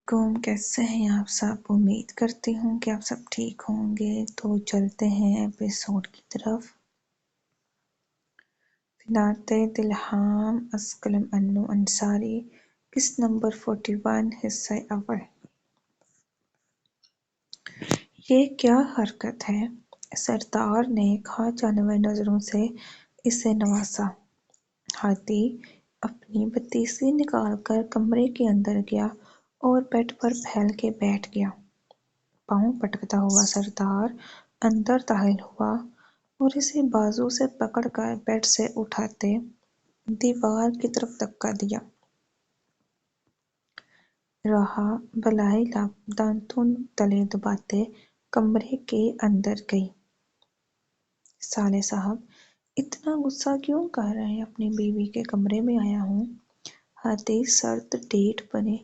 علیکم، کیسے ہیں آپ سب؟ امید کرتی ہوں کہ آپ سب ٹھیک ہوں گے۔ تو چلتے ہیں ایپیسوڈ کی طرف۔ فنانِ دلہام اسکلم انو انصاری، قسط نمبر 41، حصہ اول۔ یہ کیا حرکت ہے؟ سردار نے کھا جانے والی نظروں سے اسے نوازا۔ ہاتھی اپنی بتیسی نکال کر کمرے کے اندر گیا اور بیڈ پر پھیل کے بیٹھ گیا۔ پاؤں پٹکتا ہوا سردار اندر داخل ہوا اور اسے بازو سے پکڑ کر بیڈ سے اٹھاتے دیوار کی طرف دھکا دیا۔ راہا بالائی دانتوں تلے دباتے کمرے کے اندر گئی۔ سالے صاحب اتنا غصہ کیوں کر رہے ہیں؟ اپنی بیوی کے کمرے میں آیا ہوں۔ ہاتھی سرد ڈیٹ بنے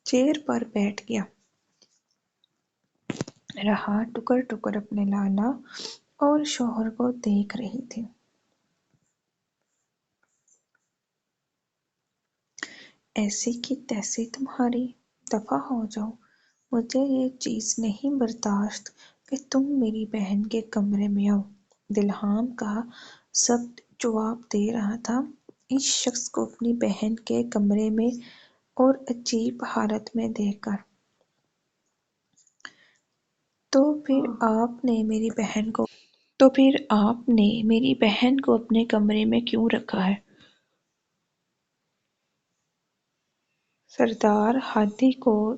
چیئر پر بیٹھ گیا۔ راہا ٹکر ٹکر اپنے لالا اور شوہر کو دیکھ رہی تھی۔ ایسی کی تیسی تمہاری، دفعہ ہو جاؤ۔ مجھے یہ چیز نہیں برداشت کہ تم میری بہن کے کمرے میں آؤ۔ دلہام کا سخت جواب دے رہا تھا، اس شخص کو اپنی بہن کے کمرے میں اور عجیب حالت میں دیکھ کر۔ تو پھر آپ نے میری بہن کو اپنے کمرے میں کیوں رکھا ہے؟ سردار ہاتھی کو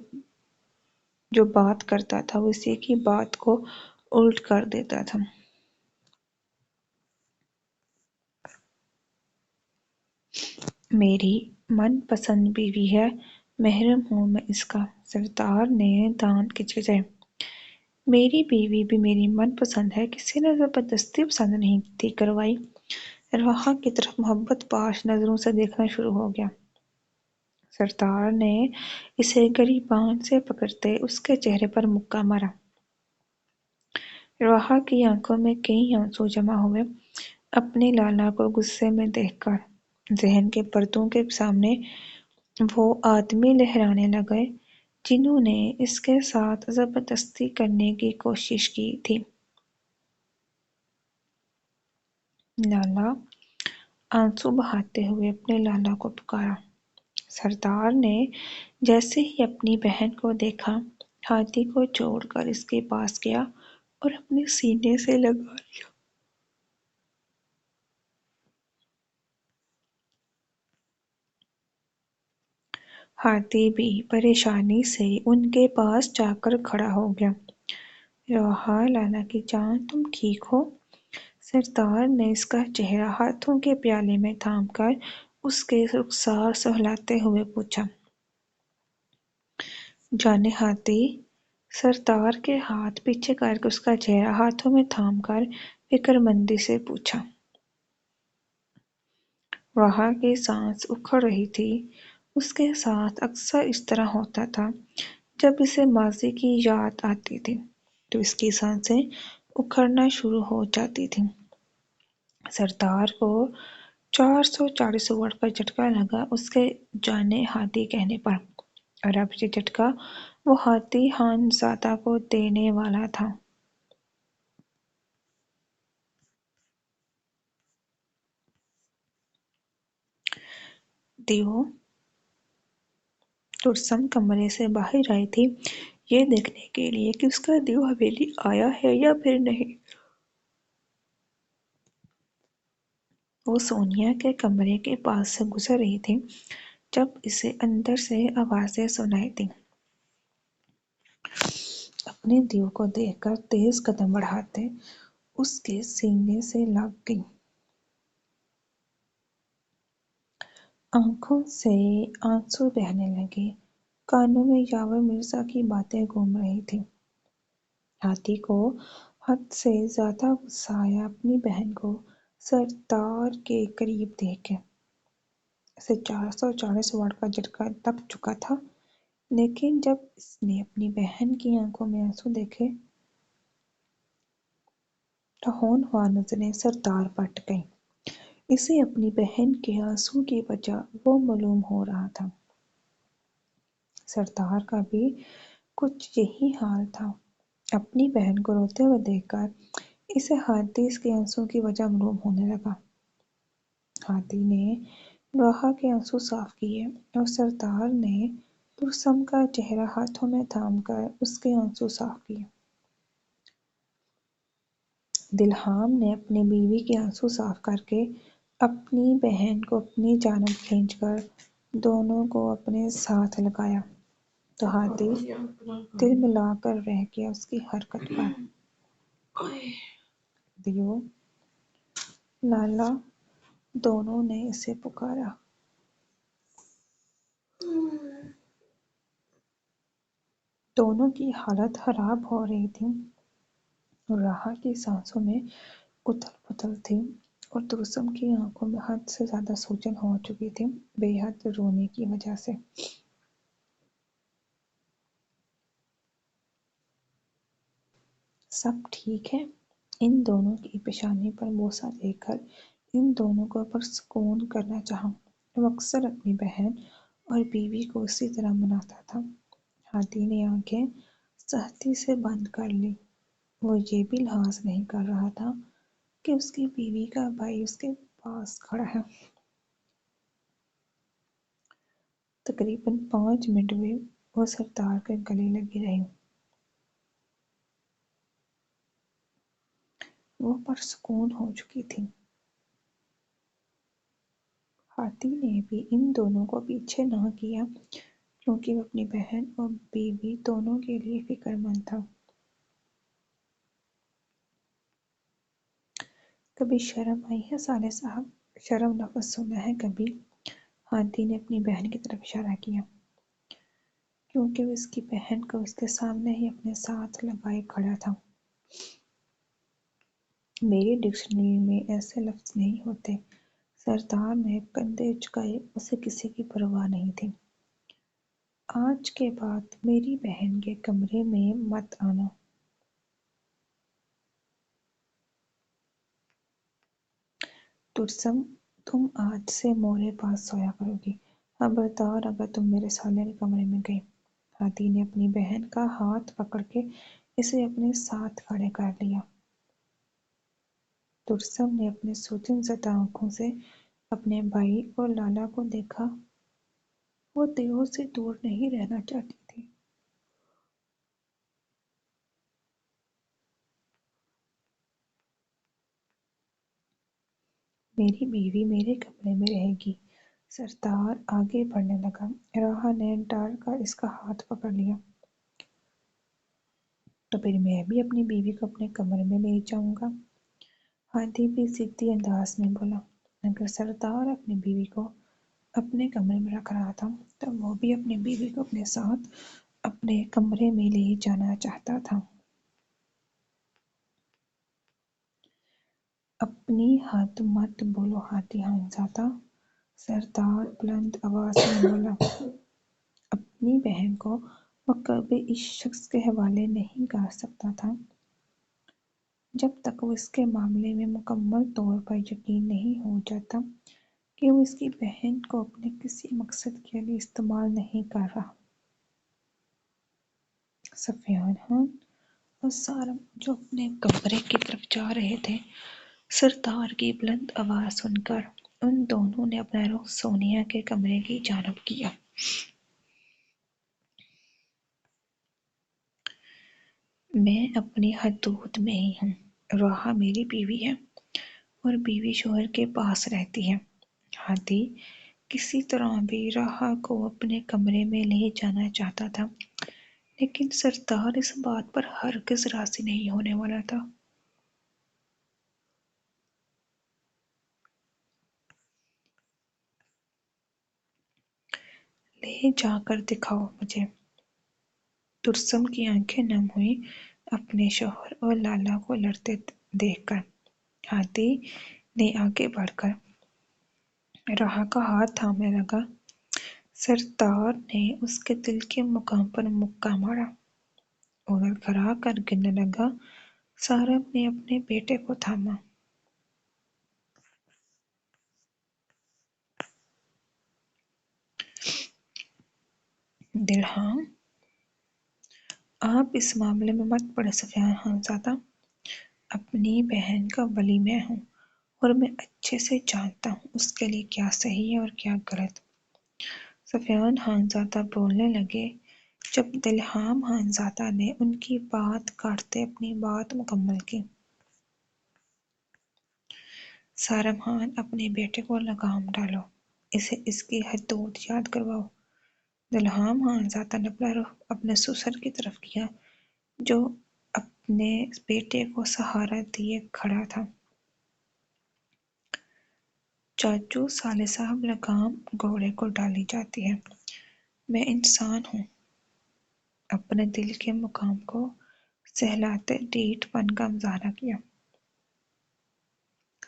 جو بات کرتا تھا وہ اسی کی بات کو الٹ کر دیتا تھا۔ میری من پسند بیوی ہے، محرم ہوں میں اس کا۔ سردار نے دانت کھچکھچائے۔ میری بیوی بھی میری من پسند ہے، کسی نے زبردستی پسند نہیں تھی کروائی۔ راہا کی طرف محبت پاش نظروں سے دیکھنا شروع ہو گیا۔ سردار نے اسے گریبان سے پکڑتے اس کے چہرے پر مکہ مارا۔ راہا کی آنکھوں میں کئی آنسو جمع ہوئے۔ اپنے لالا کو غصے میں دیکھ کر ذہن کے پردوں کے سامنے وہ آدمی لہرانے لگے جنہوں نے اس کے ساتھ زبردستی کرنے کی کوشش کی تھی۔ لالا آنسو بہاتے ہوئے اپنے لالا کو پکارا۔ سردار نے جیسے ہی اپنی بہن کو دیکھا، ہاتھی کو چھوڑ کر اس کے پاس گیا اور اپنے سینے سے لگا لیا۔ ہاتھی بھی پریشانی سے ان کے پاس جا کر کھڑا ہو گیا۔ راہا لالا کی جان، تم ٹھیک ہو؟ سردار نے اس کا چہرہ ہاتھوں کے پیالے میں تھام کر اس کے رخسار سہلاتے ہوئے پوچھا۔ جانے ہاتھی، سردار کے ہاتھ پیچھے کر کے اس کا چہرہ ہاتھوں میں تھام کر فکر مندی سے پوچھا۔ راہا کی سانس اکھڑ رہی تھی۔ اس کے ساتھ اکثر اس طرح ہوتا تھا، جب اسے ماضی کی یاد آتی تھی تو اس کی سانسیں اکھڑنا شروع ہو جاتی تھیں۔ سردار کو 440 واٹ کا جھٹکا لگا اس کے جانے ہاتھی کہنے پر، اور اب یہ جھٹکا وہ ہاتھی خانزادہ کو دینے والا تھا۔ دیو ترسم کمرے سے باہر آئی تھی، یہ دیکھنے کے لیے کہ اس کا دیو حویلی آیا ہے یا پھر نہیں۔ وہ سونیا کے کمرے کے پاس سے گزر رہی تھی جب اسے اندر سے آوازیں سنائی دیں۔ اپنے دیو کو دیکھ کر تیز قدم بڑھاتے اس کے سینے سے لگ گئی۔ آنکھوں سے آنسو بہنے لگے، کانوں میں یاور مرزا کی باتیں گونج رہی تھیں۔ ہاتھی کو حد سے زیادہ غصہ آیا اپنی بہن کو سردار کے قریب دیکھ کے۔ اسے 440 واٹ کا جھٹکا لگ چکا تھا، لیکن جب اس نے اپنی بہن کی آنکھوں میں آنسو دیکھے تو ہونہار نظریں سردار پر ٹکائیں۔ اسے اپنی بہن کے آنسو کی وجہ وہ معلوم ہو رہا تھا۔ سردار کا بھی کچھ یہی حال تھا۔ اپنی بہن کو روتے ہوئے دیکھ کر اسے ہاتھی اس کے آنسوں کی وجہ معلوم ہونے لگا۔ ہاتھی نے راہا کے آنسو صاف کیے اور سردار نے ترسم کا چہرہ ہاتھوں میں تھام کر اس کے آنسو صاف کیے۔ دلہام نے اپنی بیوی کے آنسو صاف کر کے اپنی بہن کو اپنی جانب کھینچ کر دونوں کو اپنے ساتھ لگایا تو ہاتھی دل ملا کر رہ گیا اس کی حرکت پر۔ دیو، لالا دونوں نے اسے پکارا۔ دونوں کی حالت خراب ہو رہی تھی۔ راہا کی سانسوں میں اتھل پتھل تھی اور ترسم کی آنکھوں میں حد سے زیادہ سوجن ہو چکی تھی بے حد رونے کی وجہ سے۔ سب ٹھیک ہے؟ ان دونوں کی پیشانی پر بوسہ دے کر ان دونوں کو پرسکون کرنا چاہا۔ وہ اکثر اپنی بہن اور بیوی کو اسی طرح مناتا تھا۔ ہاتھی نے آنکھیں سختی سے بند کر لی۔ وہ یہ بھی لحاظ نہیں کر رہا تھا کہ اس کی بیوی کا بھائی اس کے پاس کھڑا ہے۔ تقریباً 5 منٹ میں وہ سردار کے گلے لگی رہی۔ وہ پرسکون ہو چکی تھی۔ ہاتھی نے بھی ان دونوں کو پیچھے نہ کیا کیونکہ وہ اپنی بہن اور بیوی دونوں کے لیے فکر مند تھا۔ کبھی شرم آئی ہے صالح صاحب؟ شرم لفظ سنا ہے کبھی؟ ہاتھی نے اپنی بہن کی طرف اشارہ کیا کیونکہ وہ اس کی بہن کو اس کے سامنے ہی اپنے ساتھ لگائے کھڑا تھا۔ میری ڈکشنری میں ایسے لفظ نہیں ہوتے۔ سردار نے کندھے اچکائے، اسے کسی کی پرواہ نہیں تھی۔ آج کے بعد میری بہن کے کمرے میں مت آنا۔ ترسم، تم آج سے مورے پاس سویا کرو گی، خبردار اگر تم میرے سالے کے کمرے میں گئی۔ ہاتھی نے اپنی بہن کا ہاتھ پکڑ کے اسے اپنے ساتھ کھڑے کر لیا۔ ترسم نے اپنے سوجن زدہ آنکھوں سے اپنے بھائی اور لالا کو دیکھا۔ وہ دیو سے دور نہیں رہنا چاہتی تھی۔ میری بیوی میرے کمرے میں رہے گی۔ سردار آگے بڑھنے لگا۔ راہا نے ڈر کر اس کا ہاتھ پکڑ لیا۔ تو پھر میں بھی اپنی بیوی کو اپنے کمرے میں لے جاؤں گا۔ ہاتھی بھی ضدی انداز میں بولا۔ اگر سردار اپنی بیوی کو اپنے کمرے میں رکھ رہا تھا تو وہ بھی اپنی بیوی کو اپنے ساتھ اپنے کمرے میں لے جانا چاہتا تھا۔ اپنی حد مت بولو ہاتھی ہانزادہ، سردار بلند آواز میں بولا۔ اپنی بہن کو وہ کبھی اس شخص کے حوالے نہیں کر سکتا تھا جب تک وہ اس کے معاملے میں مکمل طور پر یقین نہیں ہو جاتا کہ وہ اس کی بہن کو اپنے کسی مقصد کے لیے استعمال نہیں کر رہا۔ سفیان خان اور سارم جو اپنے کمرے کی طرف جا رہے تھے، سردار کی بلند آواز سن کر ان دونوں نے اپنا رخ سونیا کے کمرے کی جانب کیا۔ میں اپنی حدود میں ہی ہوں۔ راہا میری بیوی ہے اور بیوی شوہر کے پاس رہتی ہے۔ ہاتھی کسی طرح بھی راہا کو اپنے کمرے میں لے جانا چاہتا تھا لیکن سردار اس بات پر ہرگز راضی نہیں ہونے والا تھا۔ لے جا کر دکھاؤ مجھے۔ ترسم کی آنکھیں نم ہوئیں اپنے شوہر اور لالا کو لڑتے دیکھ کر۔ ہاتھی نے آگے بڑھ کر راہا کا ہاتھ تھامنے لگا۔ سردار نے اس کے دل کے مقام پر مکہ مارا اور لڑکھڑا کر گرنے لگا۔ سارم نے اپنے بیٹے کو تھاما۔ دلہام، آپ اس معاملے میں مت پڑے سفیان خانزادہ، اپنی بہن کا ولی میں ہوں اور میں اچھے سے جانتا ہوں اس کے لیے کیا صحیح ہے اور کیا غلط۔ سفیان خانزادہ بولنے لگے۔ جب دلہام خانزادہ نے ان کی بات کاٹتے اپنی بات مکمل کی، سارم خان، اپنے بیٹے کو لگام ڈالو، اسے اس کی حدود یاد کرواؤ۔ دلہام خانزادہ نے اپنا رخ اپنے سسر کی طرف کیا جو اپنے بیٹے کو سہارا دیے کھڑا تھا۔ چاچو، سالے صاحب، لگام گھوڑے کو ڈالی جاتی ہے۔ میں انسان ہوں۔ اپنے دل کے مقام کو سہلاتے ڈھیٹ پن کا مظاہرہ کیا۔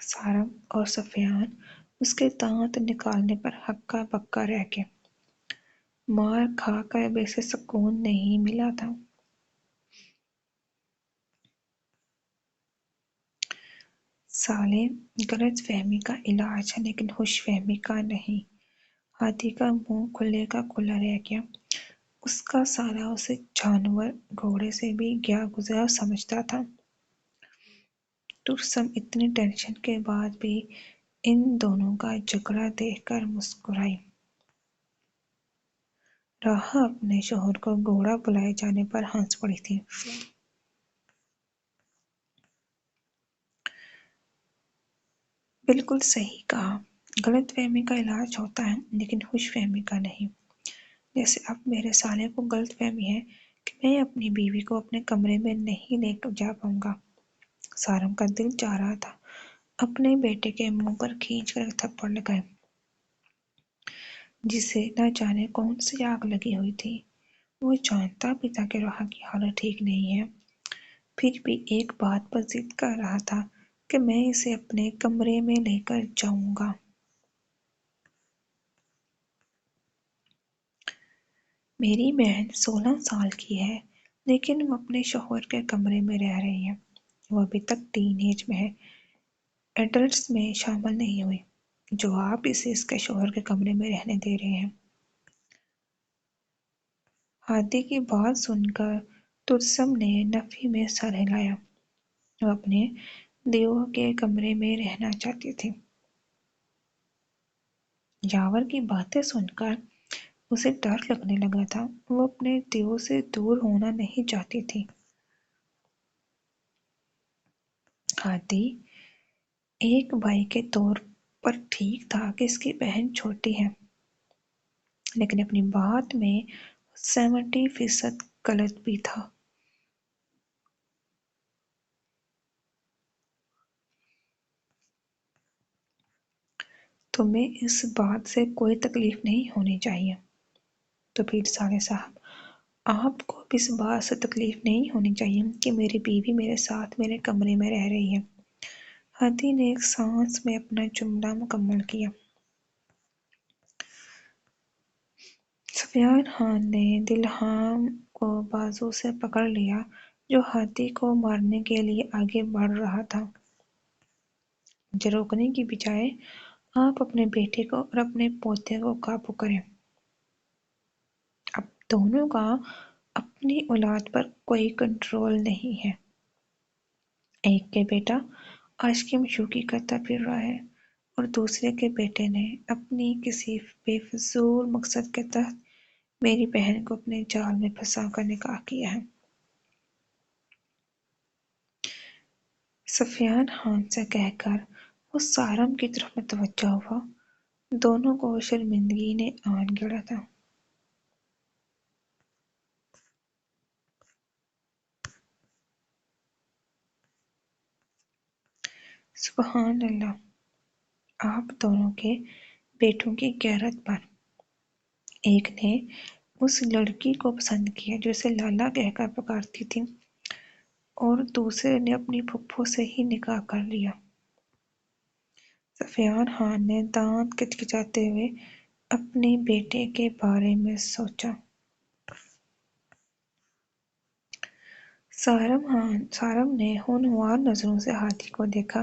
سارم اور سفیان اس کے دانت نکالنے پر ہکا بکا رہ گئے۔ مار کھا کر بھی اسے سکون نہیں ملا تھا۔ سالے، غلط فہمی کا علاج ہے لیکن خوش فہمی کا نہیں۔ ہاتھی کا منہ کھلے کا کھلا رہ گیا۔ اس کا سالہ اسے جانور گھوڑے سے بھی گیا گزرا سمجھتا تھا۔ ترسم اتنی ٹینشن کے بعد بھی ان دونوں کا جھگڑا دیکھ کر مسکرائی۔ راہا اپنے شوہر کو گھوڑا بلائے جانے پر ہنس پڑی تھی۔ بالکل صحیح کہا، غلط فہمی کا علاج ہوتا ہے لیکن خوش فہمی کا نہیں۔ جیسے اب میرے سالے کو غلط فہمی ہے کہ میں اپنی بیوی کو اپنے کمرے میں نہیں لے جا پاؤں گا۔ سارم کا دل چاہ رہا تھا اپنے بیٹے کے منہ پر کھینچ کر ایک تھپڑ لگائے، جسے نہ جانے کون سی آگ لگی ہوئی تھی۔ وہ جانتا بھی تھا کہ راہا کی حالت ٹھیک نہیں ہے، پھر بھی ایک بات پر ضد کر رہا تھا کہ میں اسے اپنے کمرے میں لے کر جاؤں گا۔ میری بہن 16 سال کی ہے لیکن وہ اپنے شوہر کے کمرے میں رہ رہی ہے۔ وہ ابھی تک ٹین ایج میں ہے، ایڈلٹس میں شامل نہیں ہوئی، جو آپ اسے اس کے شوہر کے کمرے میں رہنے دے رہے ہیں۔ ہاتھی کی بات سن کر ترسم نے نفی میں سر ہلایا۔ وہ اپنے دیور کے کمرے میں رہنا چاہتی تھی۔ یاور کی باتیں سن کر اسے ڈر لگنے لگا تھا۔ وہ اپنے دیور سے دور ہونا نہیں چاہتی تھی۔ ہاتھی ایک بھائی کے طور پر ٹھیک تھا کہ اس کی بہن چھوٹی ہے، لیکن اپنی بات میں 70% غلط بھی تھا۔ تمہیں اس بات سے کوئی تکلیف نہیں ہونی چاہیے۔ تو پھر سالے صاحب، آپ کو بھی اس بات سے تکلیف نہیں ہونی چاہیے کہ میری بیوی میرے ساتھ میرے کمرے میں رہ رہی ہے۔ ہاتھی نے ایک سانس میں اپنا جملہ مکمل کیا۔ سفیان خان نے دلہام کو بازو سے پکڑ لیا جو ہاتھی کو مارنے کے لیے آگے بڑھ رہا تھا۔ مجھے روکنے کی بجائے آپ اپنے بیٹے کو اور اپنے پوتے کو قابو کریں۔ اب دونوں کا اپنی اولاد پر کوئی کنٹرول نہیں ہے۔ ایک کے بیٹا عاشقی مشوقی کرتا پھر رہا ہے اور دوسرے کے بیٹے نے اپنی کسی بے فضول مقصد کے تحت میری بہن کو اپنے جال میں پھنسا کر نکاح کیا ہے۔ سفیان خان سے کہہ کر وہ سارم کی طرف متوجہ ہوا۔ دونوں کو شرمندگی نے آن گھیرا تھا۔ سبحان اللہ! آپ دونوں کے بیٹوں کی غیرت پر! ایک نے اس لڑکی کو پسند کیا جو اسے لالا کہہ کر پکارتی تھی اور دوسرے نے اپنی پھپھو سے ہی نکاح کر لیا۔ سفیان خان نے دانت کچکچاتے ہوئے اپنے بیٹے کے بارے میں سوچا۔ سارم نے ہونہار نظروں سے ہاتھی کو دیکھا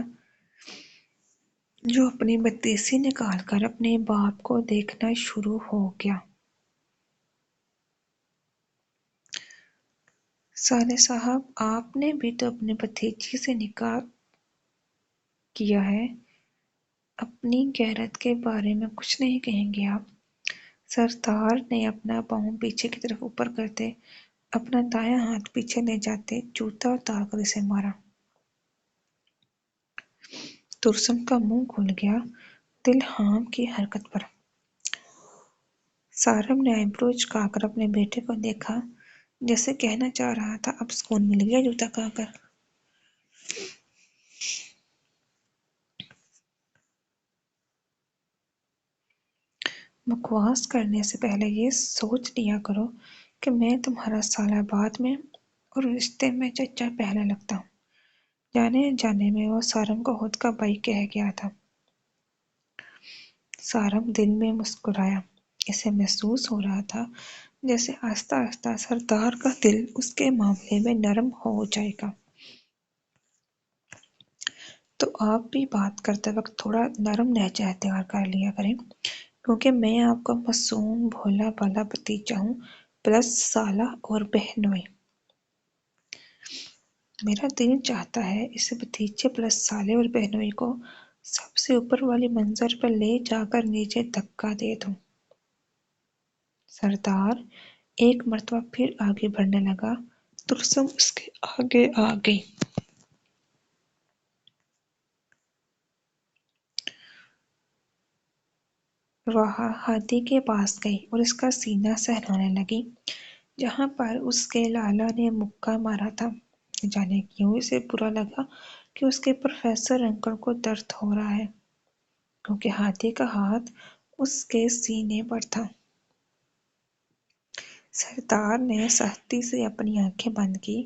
جو اپنی بتیسی نکال کر اپنے باپ کو دیکھنا شروع ہو گیا۔ صالح صاحب، آپ نے بھی تو اپنے بھتیجی سے نکاح کیا ہے، اپنی غیرت کے بارے میں کچھ نہیں کہیں گے آپ؟ سردار نے اپنا پاؤں پیچھے کی طرف اوپر کرتے اپنا دایاں ہاتھ پیچھے لے جاتے جوتا اتار کر اسے مارا۔ ترسم کا منہ کھل گیا دلہام کی حرکت پر۔ سارم نے آئیبرو چکا کر اپنے بیٹے کو دیکھا، جیسے کہنا چاہ رہا تھا اب سکون مل گیا جوتا کھا کر۔ بکواس کرنے سے پہلے یہ سوچ لیا کرو کہ میں تمہارا سالہ بعد میں اور رشتے میں چچا پہلے لگتا ہوں۔ جانے انجانے میں وہ سارم کو خود کا بھائی کہہ گیا تھا۔ سارم دل میں مسکرایا، اسے محسوس ہو رہا تھا جیسے آہستہ آہستہ سردار کا دل اس کے معاملے میں نرم ہو جائے گا۔ تو آپ بھی بات کرتے وقت تھوڑا نرم لہجہ اختیار کر لیا کریں، کیونکہ میں آپ کا معصوم بھولا بھالا بھتیجا ہوں، پلس سالہ اور بہنوئی۔ میرا دل چاہتا ہے اس بھتیجے پلس سالے اور بہنوئی کو سب سے اوپر والی منزل پر لے جا کر نیچے دھکا دے دوں۔ سردار ایک مرتبہ پھر آگے بڑھنے لگا، ترسم اس کے آگے آ گئی۔ وہ ہاتھی کے پاس گئی اور اس کا سینہ سہلانے لگی جہاں پر اس کے لالا نے مکہ مارا تھا۔ جانے کیوں اسے برا لگا کہ اس کے پروفیسر انکل کو درد ہو رہا ہے، کیونکہ ہاتھی کا ہاتھ اس کے سینے پر تھا۔ سردار نے سختی سے اپنی آنکھیں بند کی،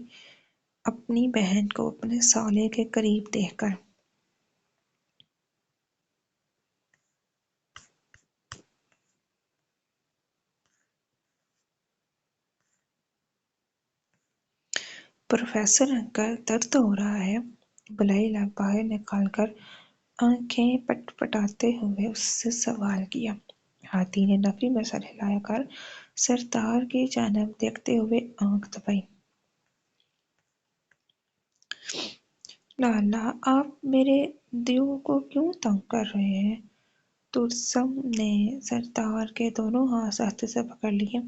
اپنی بہن کو اپنے سالے کے قریب دیکھ کر۔ پروفیسر انکل، درد ہو رہا ہے؟ بلائی باہر نکال کر آنکھیں پٹ پٹاتے ہوئے اس سے سوال کیا۔ ہاتھی نے نفی میں سر ہلا کر سردار کی جانب دیکھتے ہوئے آنکھ دبائی۔ لالا، آپ میرے دیو کو کیوں تنگ کر رہے ہیں؟ ترسم نے سردار کے دونوں ہاتھ سختی سے پکڑ لیے۔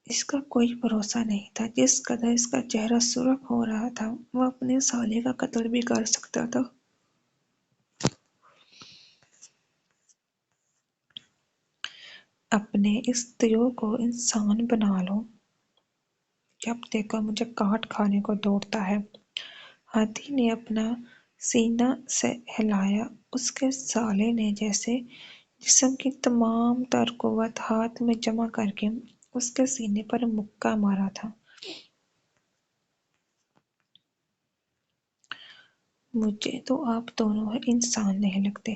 اس کا کوئی بھروسہ نہیں تھا، جس قدر اس کا چہرہ سرخ ہو رہا تھا وہ اپنے سالے کا قتل بھی کر سکتا تھا۔ اپنے اس دیو کو انسان بنا لو، جب دیکھو مجھے کاٹ کھانے کو دوڑتا ہے۔ ہاتھی نے اپنا سینہ سے ہلایا، اس کے سالے نے جیسے جسم کی تمام تر قوت ہاتھ میں جمع کر کے اس کے سینے پر مکہ مارا تھا۔ مجھے تو آپ دونوں انسان نہیں لگتے،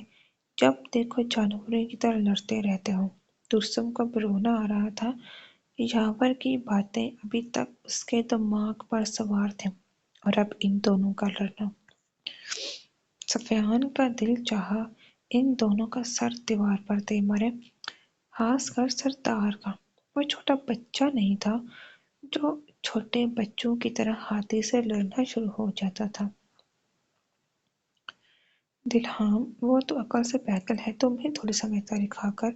جب دیکھو جانوروں کی طرح لڑتے رہتے ہو۔ ترسم کو اب رونا آ رہا تھا۔ یاور کی باتیں ابھی تک اس کے دماغ پر سوار تھیں، اور اب ان دونوں کا لڑنا۔ سفیان کا دل چاہا ان دونوں کا سر دیوار پر دے مارے، خاص کر سردار کا۔ وہ چھوٹا بچہ نہیں تھا جو چھوٹے بچوں کی طرح ہاتھی سے لڑنا شروع ہو جاتا تھا۔ دلہام، وہ تو عقل سے پیدل ہے، تم بھی تھوڑی سمجھداری کھا کر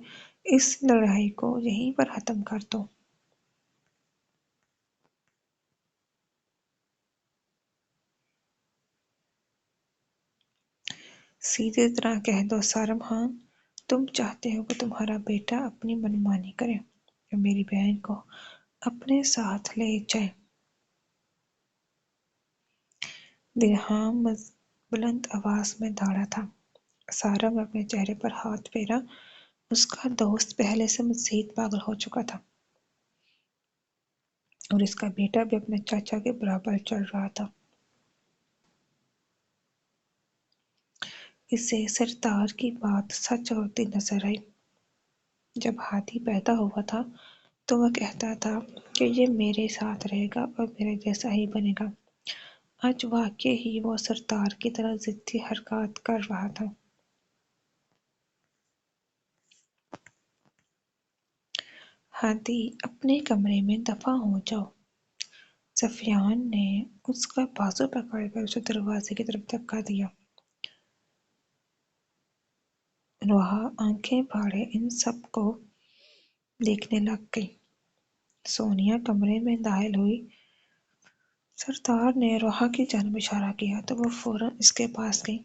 اس لڑائی کو یہیں پر ختم کر دو۔ سیدھی طرح کہہ دو سارم خان، تم چاہتے ہو کہ تمہارا بیٹا اپنی منمانی کرے اور میری بہن کو اپنے ساتھ لے جائے۔ دلہام بلند آواز میں دھاڑا تھا۔ سارم نے اپنے چہرے پر ہاتھ پھیرا، اس کا دوست پہلے سے مزید پاگل ہو چکا تھا، اور اس کا بیٹا بھی اپنے چاچا کے برابر چل رہا تھا۔ اسے سردار کی بات سچ ہوتی نظر آئی۔ جب ہاتھی پیدا ہوا تھا تو وہ کہتا تھا کہ یہ میرے ساتھ رہے گا اور میرے جیسا ہی بنے گا۔ آج واقعی ہی وہ سردار کی طرح ضدی حرکات کر رہا تھا۔ ہاتھی، اپنے کمرے میں دفع ہو جاؤ، سفیان نے اس کا بازو پکڑ کر اسے دروازے کی طرف دھکا دیا۔ روحا آنکھیں پھاڑے ان سب کو دیکھنے لگ گئی۔ سونیا کمرے میں داخل ہوئی۔ سردار نے روحا کی جانب اشارہ کیا تو وہ فوراً اس کے پاس گئی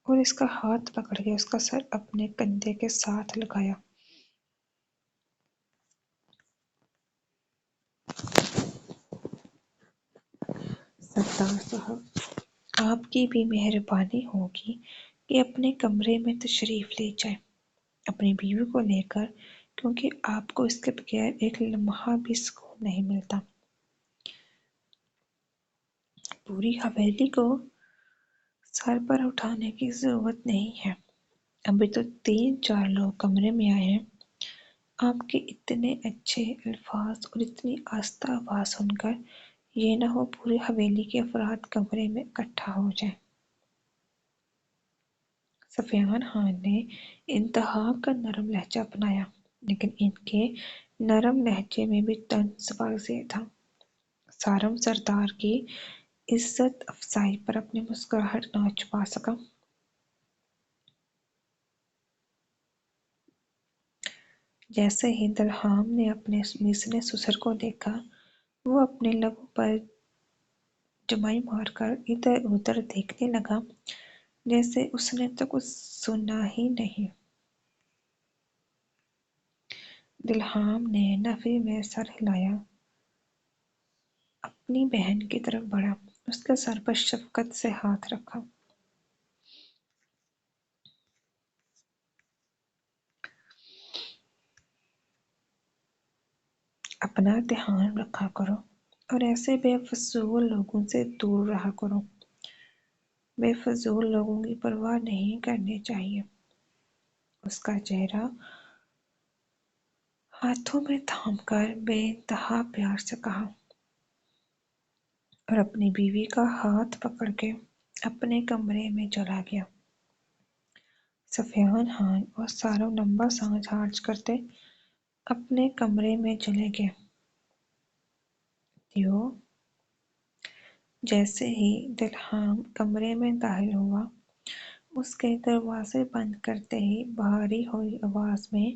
اور اس کا ہاتھ پکڑ کے اس کا سر اپنے کندھے کے ساتھ لگایا۔ سردار صاحب، آپ کی بھی مہربانی ہوگی کہ اپنے کمرے میں تشریف لے جائیں اپنی بیوی کو لے کر، کیونکہ آپ کو اس کے بغیر ایک لمحہ بھی سکون نہیں ملتا۔ پوری حویلی کو سر پر اٹھانے کی ضرورت نہیں ہے، ابھی تو 3-4 لوگ کمرے میں آئے ہیں۔ آپ کے اتنے اچھے الفاظ اور اتنی آہستہ آواز سن کر یہ نہ ہو پوری حویلی کے افراد کمرے میں اکٹھا ہو جائیں۔ سفیان خان نے انتہا کا نرم لہجہ اپنایا، لیکن ان کے نرم لہجے میں بھی طنز واضح تھا۔ سارم سردار کی عزت افزائی پر اپنی مسکراہٹ نہ چھپا سکا۔ جیسے ہی دلہام نے اپنے میسنے سسر کو دیکھا، وہ اپنے لبوں پر جمائی مار کر ادھر ادھر دیکھنے لگا جیسے اس نے تو کچھ سنا ہی نہیں۔ دلہام نے نفی میں سر ہلایا، اپنی بہن کی طرف بڑھا، اس کے سر پر شفقت سے ہاتھ رکھا۔ اپنا دھیان رکھا کرو اور ایسے بے فضول لوگوں سے دور رہا کرو۔ بے فضول لوگوں کی پرواہ نہیں کرنی چاہیے۔ اس کا چہرہ ہاتھوں میں تھام کر بے انتہا پیار سے کہا اور اپنی بیوی کا ہاتھ پکڑ کے اپنے کمرے میں چلا گیا۔ سفیان خان اور سارم لمبا سانس خارج کرتے اپنے کمرے میں چلے گئے۔ دیو جیسے ہی دلہام کمرے میں داخل ہوا، اس کے دروازے بند کرتے ہی بھاری ہوئی آواز میں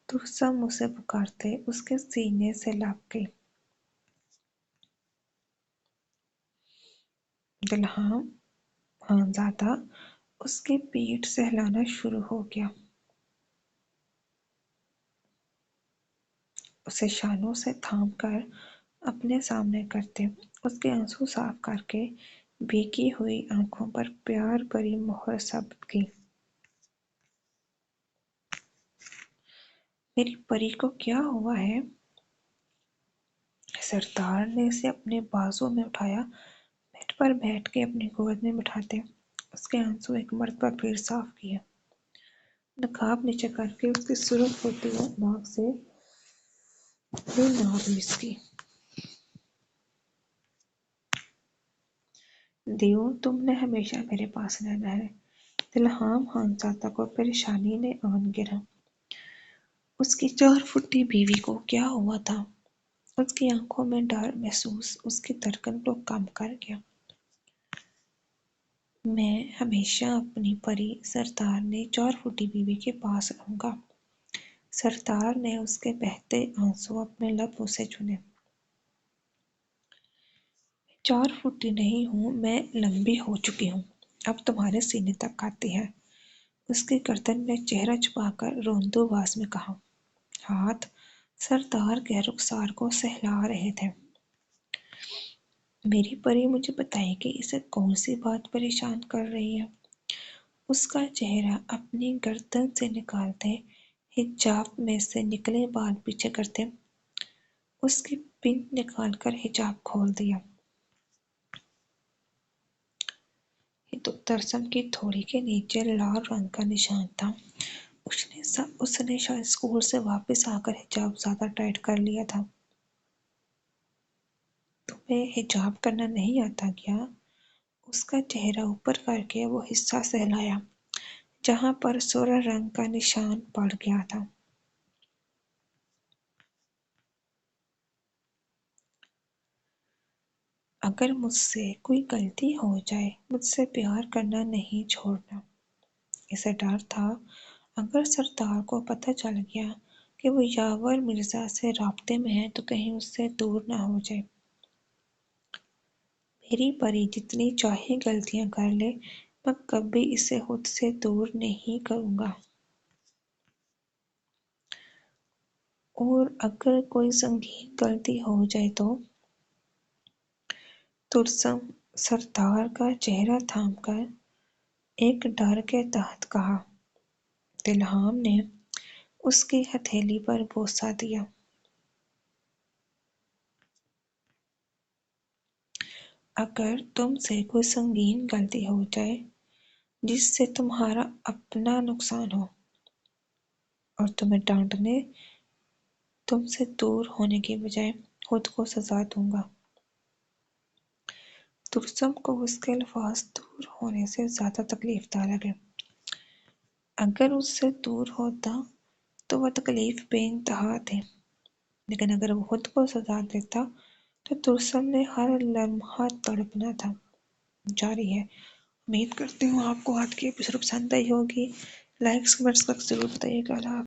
ترسم اسے پکارتے اس کے سینے سے لگ گئی۔ دلہام خانزادہ اس کی پیٹھ سہلانا شروع ہو گیا، اسے شانوں سے تھام کر اپنے سامنے کرتے اس کے آنسو صاف کر کے بھیگی ہوئی آنکھوں پر پیار بھری مہر ثابت کی۔ میری پری کو کیا ہوا ہے؟ سردار نے اسے اپنے بازو میں اٹھایا، بیڈ پر بیٹھ کے اپنی گود میں بٹھاتے اس کے آنسو ایک مرتبہ پھر صاف کیے، نقاب نیچے کر کے اس کی سرخ ہوتی ناک سے اپنی ناک مسکی۔ دیو، تم نے ہمیشہ میرے پاس رہنا ہے۔ دلہام خانزادہ کو پریشانی نے آن گرا۔ اس کی 4 فٹی بیوی کو کیا ہوا تھا؟ اس کی آنکھوں میں ڈر محسوس اس کی دھڑکن کو کم کر گیا۔ میں ہمیشہ اپنی پری سردار نے 4 فٹی بیوی کے پاس رہوں گا۔ سردار نے اس کے بہتے آنسو اپنے لبوں سے چونے۔ 4 فٹی نہیں ہوں، میں لمبی ہو چکی ہوں، اب تمہارے سینے تک آتی ہے۔ اس کی گردن میں چہرہ چھپا کر روندو آواز میں کہا۔ ہاتھ سردار کے رخسار کو سہلا رہے تھے۔ میری پری مجھے بتائے کہ اسے کون سی بات پریشان کر رہی ہے؟ اس کا چہرہ اپنی گردن سے نکالتے حجاب میں سے نکلے بال پیچھے کرتے اس کی پن نکال کر حجاب کھول دیا۔ ترسم کی تھوڑی کے نیچے لال رنگ کا نشان تھا۔ اس نے شاید اسکول سے واپس آ کر حجاب زیادہ ٹائٹ کر لیا تھا۔ تمہیں حجاب کرنا نہیں آتا کیا؟ اس کا چہرہ اوپر کر کے وہ حصہ سہلایا جہاں پر سرخ رنگ کا نشان پڑ گیا تھا۔ اگر مجھ سے کوئی غلطی ہو جائے، مجھ سے پیار کرنا نہیں چھوڑنا۔ اسے ڈر تھا اگر سردار کو پتہ چل گیا کہ وہ یاور مرزا سے رابطے میں ہے تو کہیں اس سے دور نہ ہو جائے۔ میری پری جتنی چاہے غلطیاں کر لے، میں کبھی اسے خود سے دور نہیں کروں گا۔ اور اگر کوئی سنگین غلطی ہو جائے تو ترسم سردار کا چہرہ تھام کر ایک ڈر کے تحت کہا۔ تلہام نے اس کی ہتھیلی پر بوسہ دیا۔ اگر تم سے کوئی سنگین غلطی ہو جائے جس سے تمہارا اپنا نقصان ہو اور تمہیں ڈانٹنے تم سے دور ہونے کی بجائے خود کو سزا دوں گا۔ ترسم کو اس کے الفاظ دور ہونے سے زیادہ تکلیف دہ لگے۔ اگر اس سے دور ہوتا تو وہ تکلیف بے انتہا تھی، لیکن اگر وہ خود کو سزا دیتا تو ترسم نے ہر لمحہ تڑپنا تھا۔ جاری ہے۔ امید کرتی ہوں آپ کو آج کی ایپیسوڈ پسند آئی ہوگی۔ لائکس کمنٹس کا ضرور بتائیے گا۔